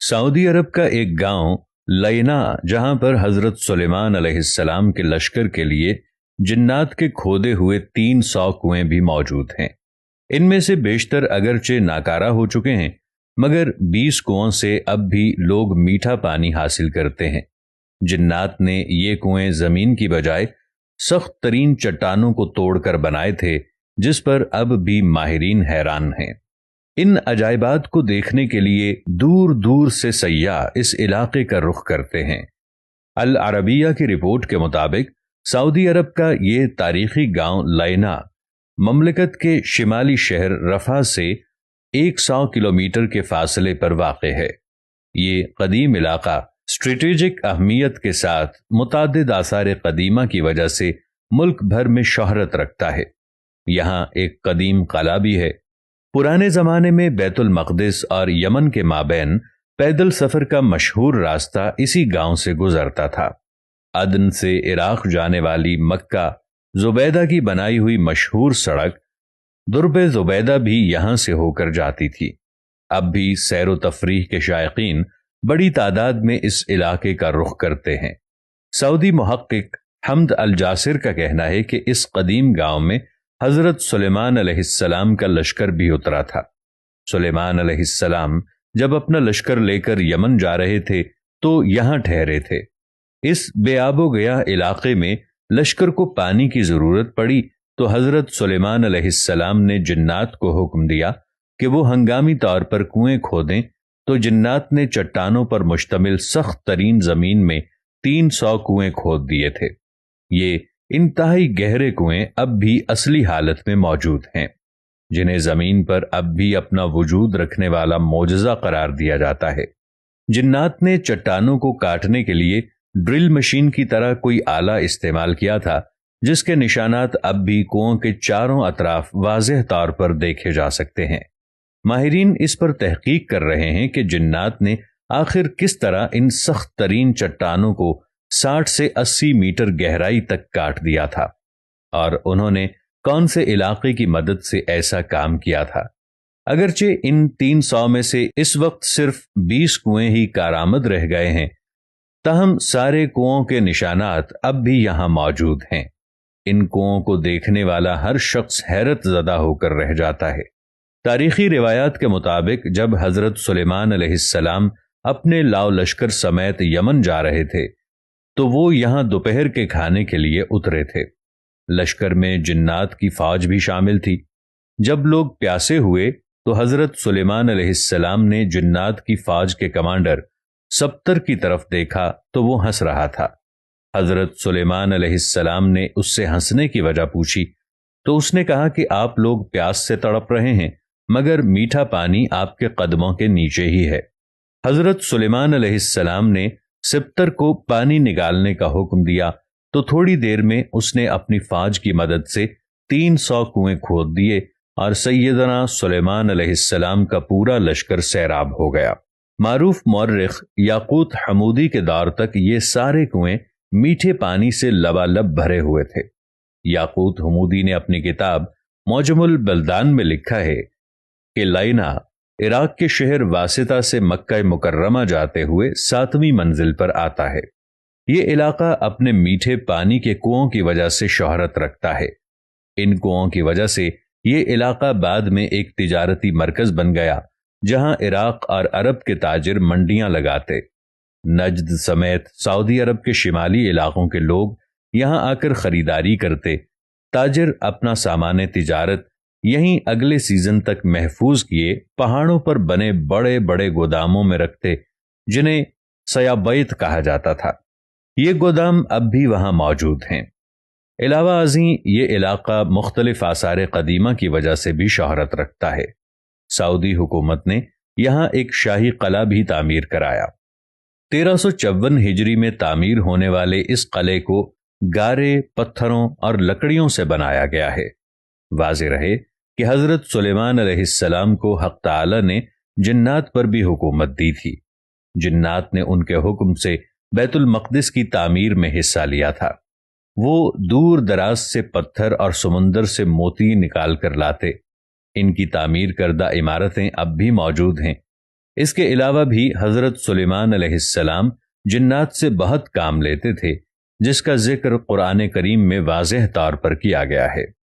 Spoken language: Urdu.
سعودی عرب کا ایک گاؤں لینا، جہاں پر حضرت سلیمان علیہ السلام کے لشکر کے لیے جنات کے کھودے ہوئے 300 کنویں بھی موجود ہیں۔ ان میں سے بیشتر اگرچہ ناکارہ ہو چکے ہیں، مگر 20 کنووں سے اب بھی لوگ میٹھا پانی حاصل کرتے ہیں۔ جنات نے یہ کنویں زمین کی بجائے سخت ترین چٹانوں کو توڑ کر بنائے تھے، جس پر اب بھی ماہرین حیران ہیں۔ ان عجائبات کو دیکھنے کے لیے دور دور سے سیاح اس علاقے کا رخ کرتے ہیں۔ العربیہ کی رپورٹ کے مطابق سعودی عرب کا یہ تاریخی گاؤں لینا مملکت کے شمالی شہر رفح سے 100 کلومیٹر کے فاصلے پر واقع ہے۔ یہ قدیم علاقہ اسٹریٹجک اہمیت کے ساتھ متعدد آثار قدیمہ کی وجہ سے ملک بھر میں شہرت رکھتا ہے۔ یہاں ایک قدیم قلعہ بھی ہے۔ پرانے زمانے میں بیت المقدس اور یمن کے مابین پیدل سفر کا مشہور راستہ اسی گاؤں سے گزرتا تھا۔ عدن سے عراق جانے والی مکہ زبیدہ کی بنائی ہوئی مشہور سڑک درب زبیدہ بھی یہاں سے ہو کر جاتی تھی۔ اب بھی سیر و تفریح کے شائقین بڑی تعداد میں اس علاقے کا رخ کرتے ہیں۔ سعودی محقق حمد الجاسر کا کہنا ہے کہ اس قدیم گاؤں میں حضرت سلیمان علیہ السلام کا لشکر بھی اترا تھا۔ سلیمان علیہ السلام جب اپنا لشکر لے کر یمن جا رہے تھے تو یہاں ٹھہرے تھے۔ اس بے آب و گیا علاقے میں لشکر کو پانی کی ضرورت پڑی تو حضرت سلیمان علیہ السلام نے جنات کو حکم دیا کہ وہ ہنگامی طور پر کنویں کھودیں، تو جنات نے چٹانوں پر مشتمل سخت ترین زمین میں 300 کنویں کھود دیے تھے۔ یہ انتہائی گہرے کنویں اب بھی اصلی حالت میں موجود ہیں، جنہیں زمین پر اب بھی اپنا وجود رکھنے والا معجزہ قرار دیا جاتا ہے۔ جنات نے چٹانوں کو کاٹنے کے لیے ڈرل مشین کی طرح کوئی آلہ استعمال کیا تھا، جس کے نشانات اب بھی کنووں کے چاروں اطراف واضح طور پر دیکھے جا سکتے ہیں۔ ماہرین اس پر تحقیق کر رہے ہیں کہ جنات نے آخر کس طرح ان سخت ترین چٹانوں کو 60 سے 80 میٹر گہرائی تک کاٹ دیا تھا، اور انہوں نے کون سے علاقے کی مدد سے ایسا کام کیا تھا۔ اگرچہ ان 300 میں سے اس وقت صرف 20 کنویں ہی کارآمد رہ گئے ہیں، تاہم سارے کنووں کے نشانات اب بھی یہاں موجود ہیں۔ ان کنووں کو دیکھنے والا ہر شخص حیرت زدہ ہو کر رہ جاتا ہے۔ تاریخی روایات کے مطابق جب حضرت سلیمان علیہ السلام اپنے لاؤ لشکر سمیت یمن جا رہے تھے تو وہ یہاں دوپہر کے کھانے کے لیے اترے تھے۔ لشکر میں جنات کی فوج بھی شامل تھی۔ جب لوگ پیاسے ہوئے تو حضرت سلیمان علیہ السلام نے جنات کی فوج کے کمانڈر سبتر کی طرف دیکھا تو وہ ہنس رہا تھا۔ حضرت سلیمان علیہ السلام نے اس سے ہنسنے کی وجہ پوچھی تو اس نے کہا کہ آپ لوگ پیاس سے تڑپ رہے ہیں، مگر میٹھا پانی آپ کے قدموں کے نیچے ہی ہے۔ حضرت سلیمان علیہ السلام نے سبتر کو پانی نکالنے کا حکم دیا تو تھوڑی دیر میں اس نے اپنی فوج کی مدد سے 300 کنویں کھود دیے اور سیدنا سلیمان علیہ السلام کا پورا لشکر سیراب ہو گیا۔ معروف مورخ یاقوت حمودی کے دور تک یہ سارے کنویں میٹھے پانی سے لبالب بھرے ہوئے تھے۔ یاقوت حمودی نے اپنی کتاب معجم البلدان میں لکھا ہے کہ لینا عراق کے شہر واسطہ سے مکہ مکرمہ جاتے ہوئے 7ویں منزل پر آتا ہے۔ یہ علاقہ اپنے میٹھے پانی کے کنووں کی وجہ سے شہرت رکھتا ہے۔ ان کنووں کی وجہ سے یہ علاقہ بعد میں ایک تجارتی مرکز بن گیا، جہاں عراق اور عرب کے تاجر منڈیاں لگاتے۔ نجد سمیت سعودی عرب کے شمالی علاقوں کے لوگ یہاں آ کر خریداری کرتے۔ تاجر اپنا سامان تجارت یہیں اگلے سیزن تک محفوظ کیے پہاڑوں پر بنے بڑے بڑے گوداموں میں رکھتے، جنہیں سیابیت کہا جاتا تھا۔ یہ گودام اب بھی وہاں موجود ہیں۔ علاوہ ازیں یہ علاقہ مختلف آثار قدیمہ کی وجہ سے بھی شہرت رکھتا ہے۔ سعودی حکومت نے یہاں ایک شاہی قلعہ بھی تعمیر کرایا۔ 1354 ہجری میں تعمیر ہونے والے اس قلعے کو گارے، پتھروں اور لکڑیوں سے بنایا گیا ہے۔ واضح رہے کہ حضرت سلیمان علیہ السلام کو حق تعالی نے جنات پر بھی حکومت دی تھی۔ جنات نے ان کے حکم سے بیت المقدس کی تعمیر میں حصہ لیا تھا۔ وہ دور دراز سے پتھر اور سمندر سے موتی نکال کر لاتے۔ ان کی تعمیر کردہ عمارتیں اب بھی موجود ہیں۔ اس کے علاوہ بھی حضرت سلیمان علیہ السلام جنات سے بہت کام لیتے تھے، جس کا ذکر قرآن کریم میں واضح طور پر کیا گیا ہے۔